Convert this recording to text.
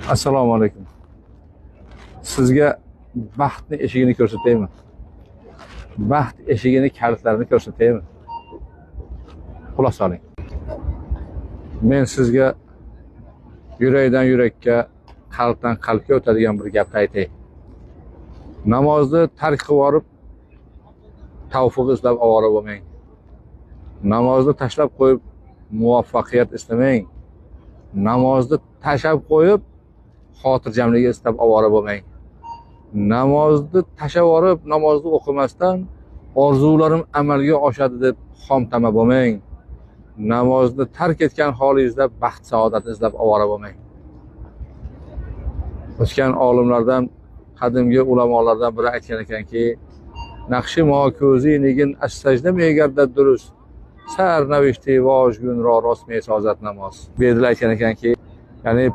Assalomu alaykum. Sizga baxtni eshigini ko'rsataymi? Baxt eshigini kalitlarini ko'rsataymi? Quloq soling. Men sizga yurakdan yurakka, qalbdan qalbga o'tadigan bir gapni aytay. Namozni tark qilib yorib, tavfiq izlab ovora bo'lmang. Namozni tashlab qo'yib, muvaffaqiyat istamang. Namozni tashlab qo'yib, xotirjamlik istab ovora bo'lmang. Namozni tashlab yorib, namozni o'qimasdan orzularim amalga oshadi deb xomtama bo'lmang. Namozni tark etgan holingizda baxt saodat izlab ovora bo'lmang. O'tgan olimlardan, qadimgi ulamolardan biri aytgan ekanki, naqshi mo ko'zi nigin as-sajda megarda durust. Sar navishti vojgun ro rost me sozat namoz. Bu yerda aytgan ekanki, ya'ni